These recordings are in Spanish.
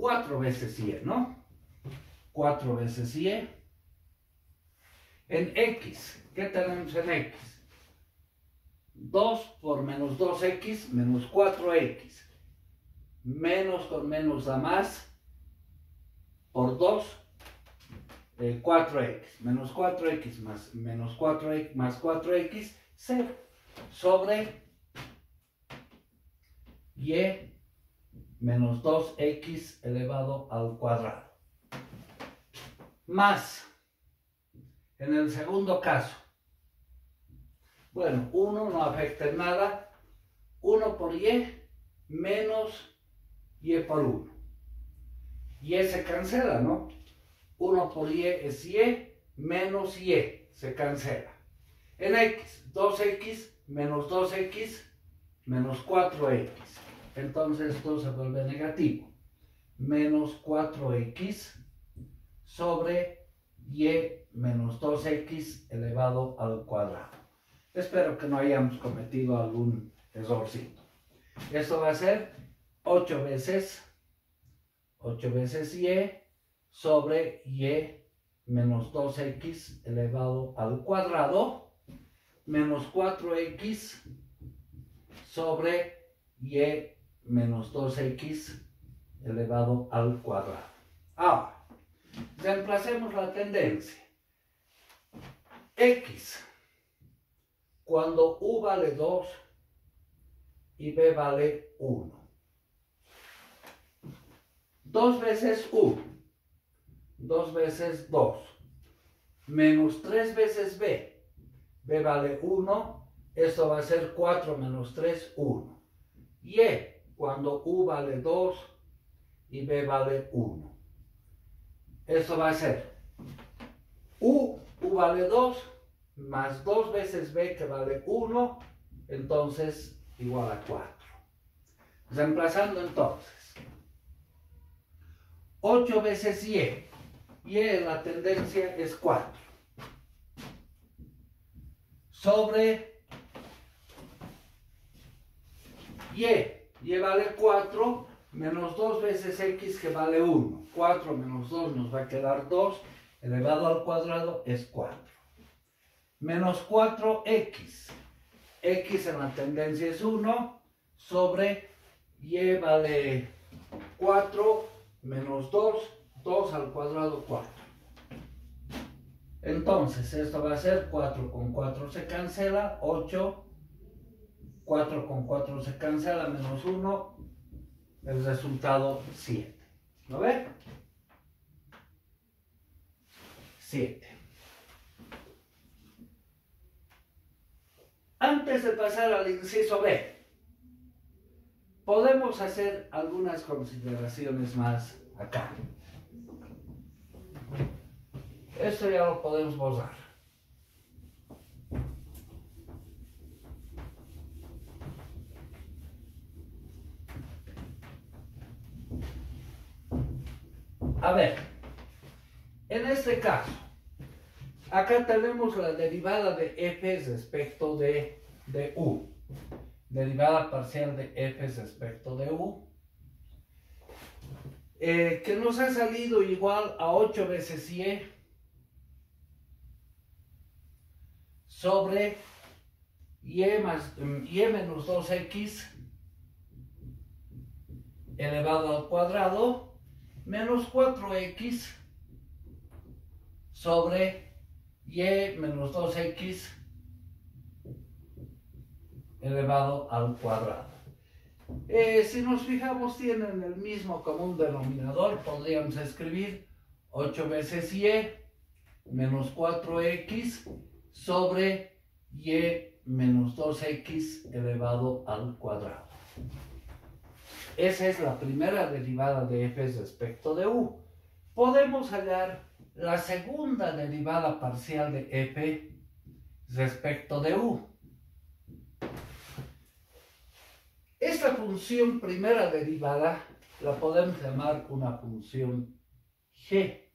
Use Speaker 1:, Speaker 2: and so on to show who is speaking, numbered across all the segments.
Speaker 1: 4 veces y, ¿no? 4 veces y. En x, ¿qué tenemos en x? 2 por menos 2x menos 4x. Menos con menos da más. Por 2, 4x. Menos 4x más menos 4x más 4x, 0. Sobre y menos 2x elevado al cuadrado. Más, en el segundo caso, bueno, 1 no afecta en nada, 1 por y menos y por 1. Y se cancela, ¿no? 1 por y es y menos y, se cancela. En x, 2x menos 2x menos 4x. Entonces esto se vuelve negativo. Menos 4x sobre y menos 2x elevado al cuadrado. Espero que no hayamos cometido algún errorcito. Esto va a ser 8 veces y sobre y menos 2x elevado al cuadrado menos 4x sobre y menos 2x elevado al cuadrado. Ahora, reemplacemos la tendencia. X, cuando u vale 2 y b vale 1. 2 veces u, 2 veces 2, menos 3 veces b. B vale 1, esto va a ser 4 menos 3, 1. Y cuando u vale 2 y b vale 1. Esto va a ser u vale 2 más 2 veces b que vale 1, entonces igual a 4. Reemplazando entonces 8 veces y la tendencia es 4. Sobre y vale 4 menos 2 veces x que vale 1. 4 menos 2 nos va a quedar 2, elevado al cuadrado es 4. Menos 4x. X en la tendencia es 1, sobre y vale 4 menos 2, 2 al cuadrado 4. Entonces esto va a ser 4 con 4 se cancela, 8, 4 con 4 se cancela, menos 1, el resultado 7. ¿Lo ven? 7. Antes de pasar al inciso B, podemos hacer algunas consideraciones más acá. Esto ya lo podemos borrar. A ver, en este caso, acá tenemos la derivada de f respecto de u. Derivada parcial de f respecto de u. Que nos ha salido igual a 8 veces y sobre y menos 2x elevado al cuadrado menos 4x sobre y menos 2x elevado al cuadrado. Si nos fijamos, tienen el mismo común denominador. Podríamos escribir 8 veces y menos 4x sobre y menos 2x elevado al cuadrado. Esa es la primera derivada de f respecto de u. Podemos hallar la segunda derivada parcial de f respecto de u. Esta función primera derivada la podemos llamar una función g.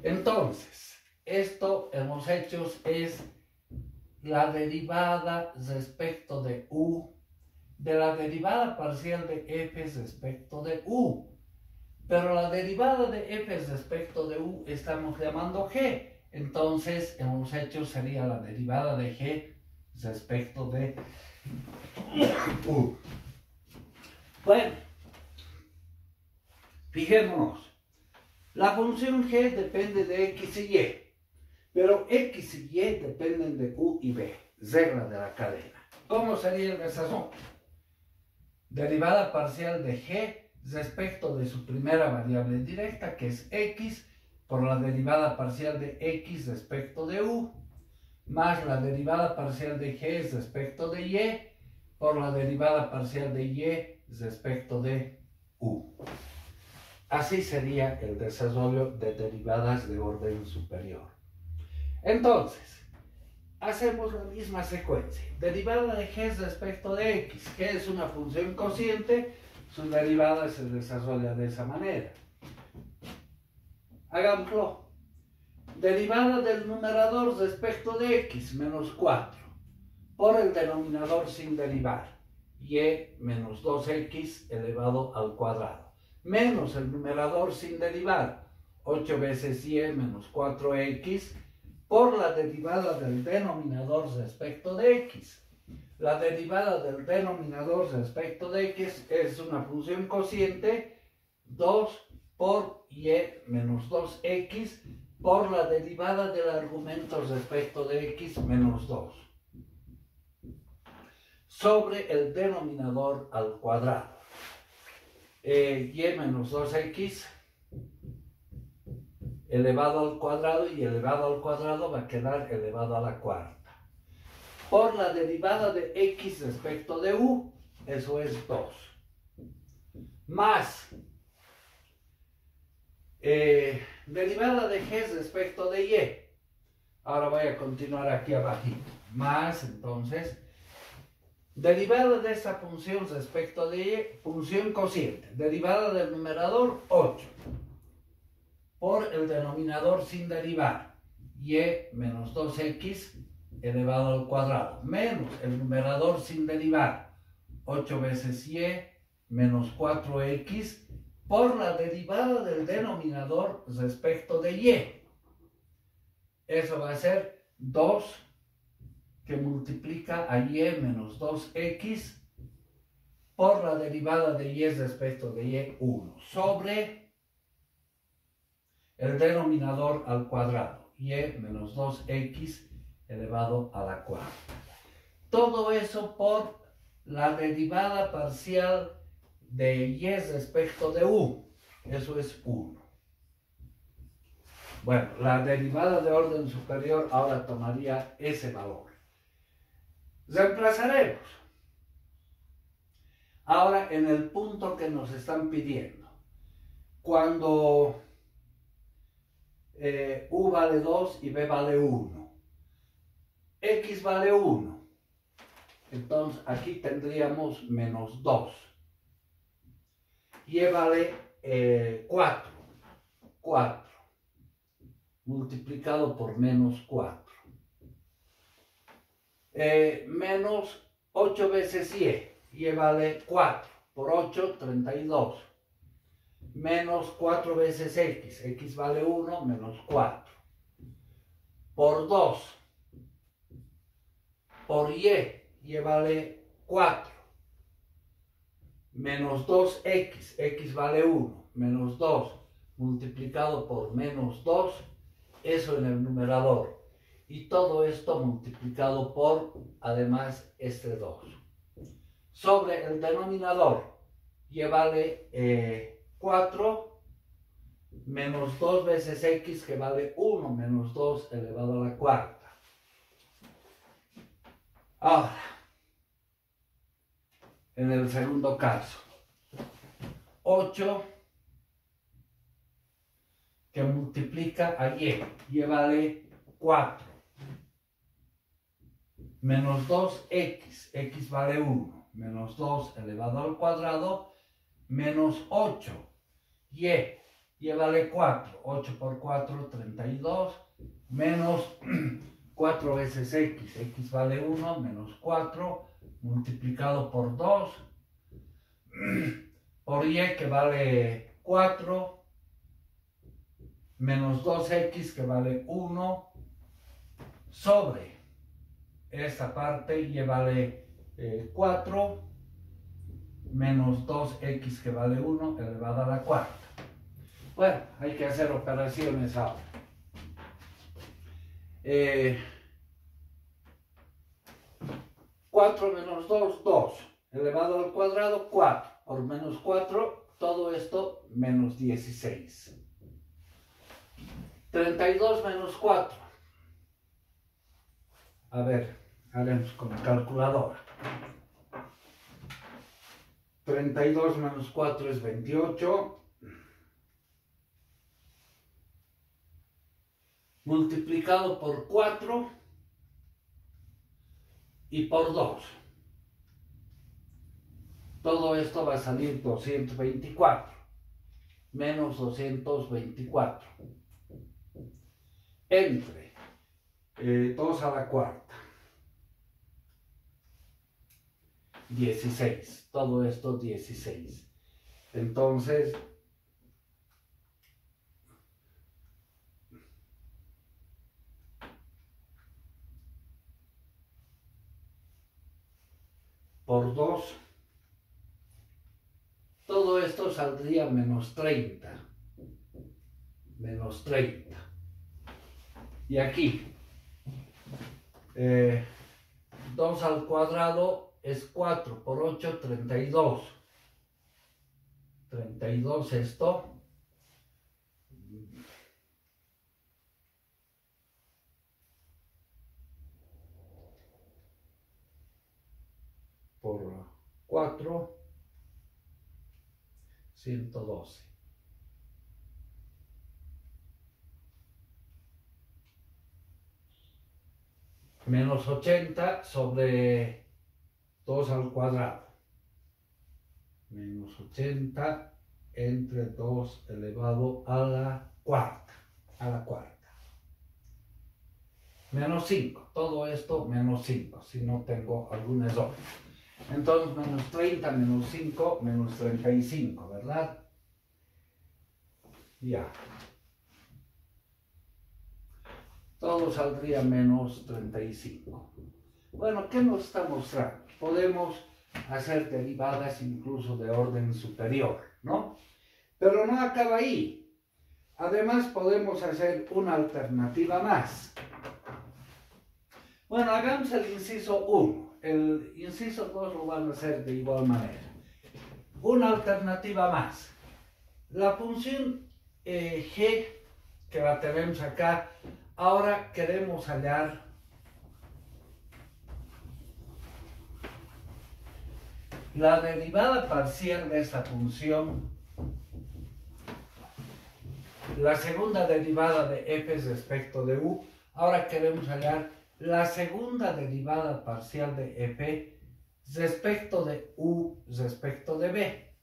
Speaker 1: Entonces, esto hemos hecho es la derivada respecto de u de la derivada parcial de f respecto de u. Pero la derivada de f respecto de u estamos llamando g. Entonces, hemos hecho sería la derivada de g respecto de u. Bueno, fijémonos. La función g depende de x y y, pero x y y dependen de u y b, regla de la cadena. ¿Cómo sería el desarrollo? Derivada parcial de g respecto de su primera variable directa, que es x, por la derivada parcial de x respecto de u, más la derivada parcial de g respecto de y, por la derivada parcial de y respecto de u. Así sería el desarrollo de derivadas de orden superior. Entonces, hacemos la misma secuencia. Derivada de g respecto de x, que es una función cociente, su derivada se desarrolla de esa manera. Hagámoslo. Derivada del numerador respecto de x menos 4 por el denominador sin derivar, y menos 2x elevado al cuadrado, menos el numerador sin derivar, 8 veces y menos 4x, por la derivada del denominador respecto de x. La derivada del denominador respecto de x es una función cociente, 2 por y menos 2x, por la derivada del argumento respecto de x menos 2, sobre el denominador al cuadrado. Y menos 2x elevado al cuadrado, y elevado al cuadrado va a quedar elevado a la cuarta, por la derivada de x respecto de u, eso es 2, más derivada de g respecto de y. Ahora voy a continuar aquí abajito, más entonces derivada de esta función respecto de y, función cociente, derivada del numerador 8 por el denominador sin derivar, y menos 2x elevado al cuadrado, menos el numerador sin derivar, 8 veces y menos 4x, por la derivada del denominador respecto de y. Eso va a ser 2 que multiplica a y menos 2x por la derivada de y respecto de y 1, sobre el denominador al cuadrado, y menos 2x elevado a la cuarta. Todo eso por la derivada parcial de y respecto de u, eso es 1. Bueno, la derivada de orden superior ahora tomaría ese valor. Reemplazaremos. Ahora en el punto que nos están pidiendo. Cuando u vale 2 y b vale 1. X vale 1. Entonces aquí tendríamos menos 2. Y vale 4. 4. Multiplicado por menos 4. Menos 8 veces y. Y vale 4. Por 8, 32. Menos 4 veces x. X vale 1, menos 4. Por 2. Por y. Y vale 4. Menos 2x. X vale 1, menos 2. Multiplicado por menos 2. Eso en el numerador. Y todo esto multiplicado por, además, este 2. Sobre el denominador. Y vale 4 menos 2 veces x, que vale 1 menos 2 elevado a la cuarta. Ahora, en el segundo caso, 8 que multiplica a y vale 4 menos 2x, x vale 1, menos 2 elevado al cuadrado, menos 8, y vale 4, 8 por 4, 32, menos 4 veces x, x vale 1, menos 4, multiplicado por 2, por y que vale 4, menos 2x que vale 1, sobre esta parte y vale 4, menos 2x que vale 1 elevado a la cuarta. Bueno, hay que hacer operaciones ahora. 4 menos 2, 2, elevado al cuadrado, 4, por menos 4, todo esto menos 16. 32 menos 4. A ver, haremos con la calculadora. 32 menos 4 es 28. Multiplicado por 4 y por 2. Todo esto va a salir 224 menos 224 entre 2 a la cuarta, 16. Todo esto 16. Entonces, por 2, todo esto saldría menos 30. Menos 30. Y aquí, 2 al cuadrado es 4, por 8, 32. 32 esto. Por 4, 112. Menos 80 sobre 2 al cuadrado. Menos 80 entre 2 elevado a la cuarta. Menos 5. Todo esto menos 5, si no tengo algún error. Entonces, menos 30 menos 5, menos 35, ¿verdad? Ya. Todo saldría menos 35. Bueno, ¿qué nos está mostrando? Podemos hacer derivadas incluso de orden superior, ¿no? Pero no acaba ahí. Además, podemos hacer una alternativa más. Bueno, hagamos el inciso 1. El inciso 2 lo van a hacer de igual manera. Una alternativa más. La función g, que la tenemos acá, ahora queremos hallar la derivada parcial de esta función, la segunda derivada de f respecto de u. Ahora queremos hallar la segunda derivada parcial de f respecto de u respecto de b.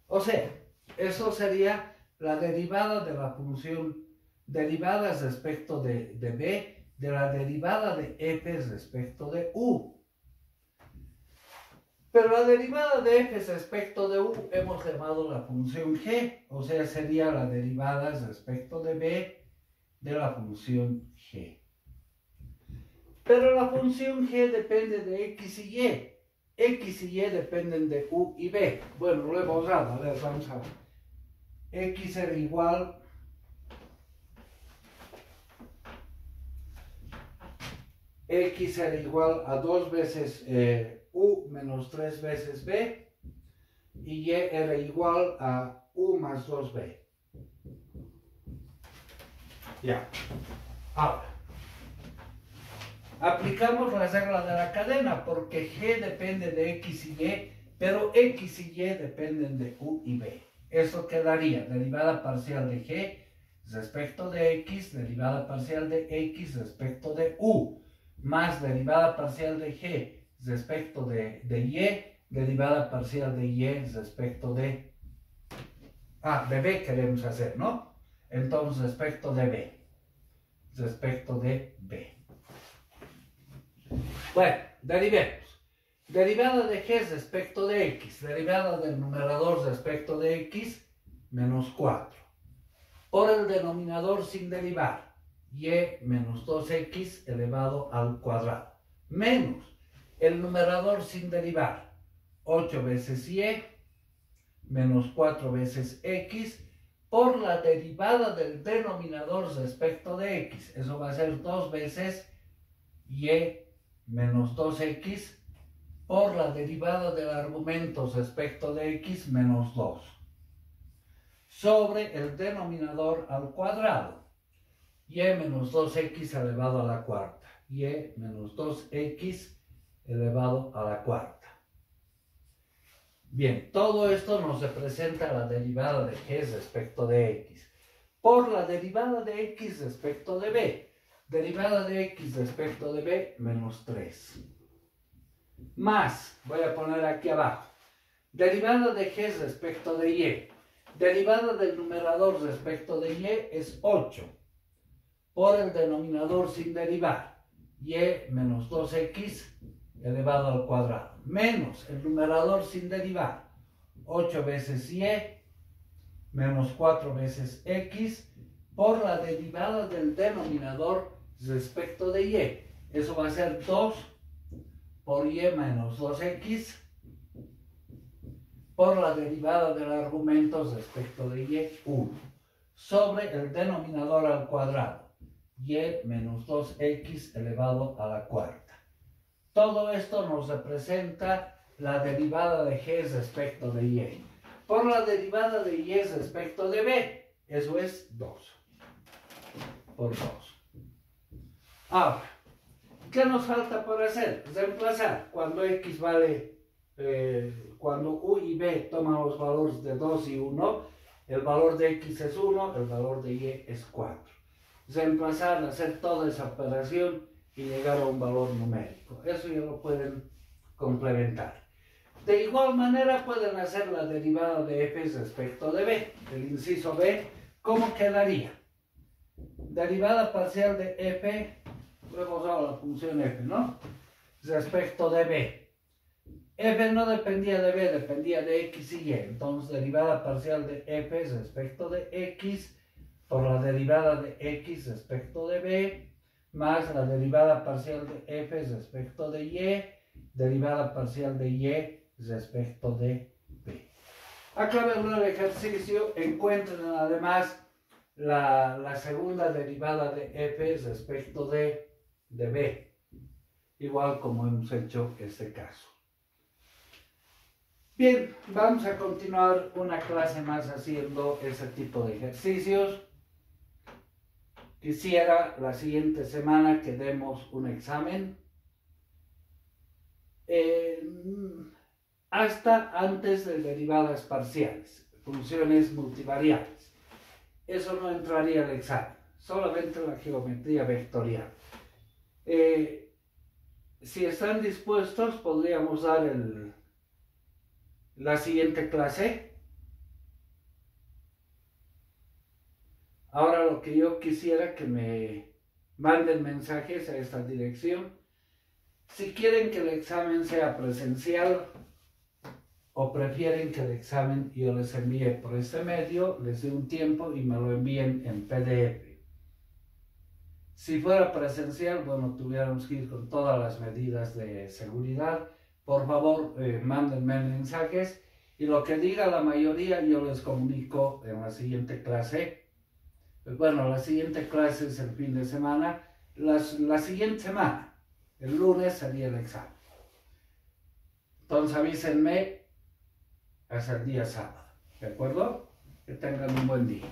Speaker 1: O sea, eso sería la derivada de la función derivada respecto de b de la derivada de f respecto de u. Pero la derivada de f respecto de u hemos llamado la función g, o sea, sería la derivada respecto de b de la función g. Pero la función g depende de x y y. X y y dependen de u y b. Bueno, lo he borrado. A ver, vamos a ver. X era igual a 2 veces u menos 3 veces b. Y era igual a u más 2b. Ya. Ahora. Aplicamos la regla de la cadena porque g depende de x y y, pero x y y dependen de u y b. Eso quedaría derivada parcial de g respecto de x, derivada parcial de x respecto de u, más derivada parcial de g respecto de y, derivada parcial de y respecto de b queremos hacer, ¿no? Entonces respecto de b. Bueno, derivemos. Derivada de g respecto de x, derivada del numerador respecto de x, menos 4. Por el denominador sin derivar, y menos 2x elevado al cuadrado. Menos el numerador sin derivar, 8 veces y menos 4 veces x, por la derivada del denominador respecto de x. Eso va a ser 2 veces y menos 2x, por la derivada del argumento respecto de x menos 2, sobre el denominador al cuadrado, y menos 2x elevado a la cuarta, y menos 2x elevado a la cuarta. Bien, todo esto nos representa la derivada de g respecto de x, por la derivada de x respecto de b, derivada de x respecto de b, menos 3. Más, voy a poner aquí abajo, derivada de g respecto de y. Derivada del numerador respecto de y es 8, por el denominador sin derivar, y menos 2x elevado al cuadrado, menos el numerador sin derivar, 8 veces y menos 4 veces x, por la derivada del denominador respecto de y. Eso va a ser 2 por y menos 2x, por la derivada del argumento respecto de y, 1, sobre el denominador al cuadrado, y menos 2x elevado a la cuarta. Todo esto nos representa la derivada de g respecto de y. Por la derivada de y respecto de b, eso es 2 por 2. Ahora, ¿qué nos falta por hacer? Reemplazar. Cuando x vale, cuando u y b toman los valores de 2 y 1, el valor de x es 1, el valor de y es 4. Reemplazar, hacer toda esa operación y llegar a un valor numérico. Eso ya lo pueden complementar. De igual manera pueden hacer la derivada de f respecto de b. El inciso b, ¿cómo quedaría? Derivada parcial de f, luego usado la función f, ¿no? Respecto de b. F no dependía de b, dependía de x y y. Entonces, derivada parcial de f respecto de x por la derivada de x respecto de b, más la derivada parcial de f respecto de y, derivada parcial de y respecto de b. Acabando el ejercicio, encuentren además la segunda derivada de f respecto de b, igual como hemos hecho este caso. Bien, vamos a continuar una clase más haciendo ese tipo de ejercicios. Quisiera la siguiente semana que demos un examen hasta antes de derivadas parciales, funciones multivariables. Eso no entraría al examen, solamente la geometría vectorial. Si están dispuestos, podríamos dar la siguiente clase. Ahora lo que yo quisiera que me manden mensajes a esta dirección. Si quieren que el examen sea presencial o prefieren que el examen yo les envíe por este medio, les dé un tiempo y me lo envíen en PDF. Si fuera presencial, bueno, tuviéramos que ir con todas las medidas de seguridad. Por favor, mándenme mensajes y lo que diga la mayoría yo les comunico en la siguiente clase. Bueno, la siguiente clase es el fin de semana. La siguiente semana, el lunes, sería el examen. Entonces avísenme hasta el día sábado. ¿De acuerdo? Que tengan un buen día.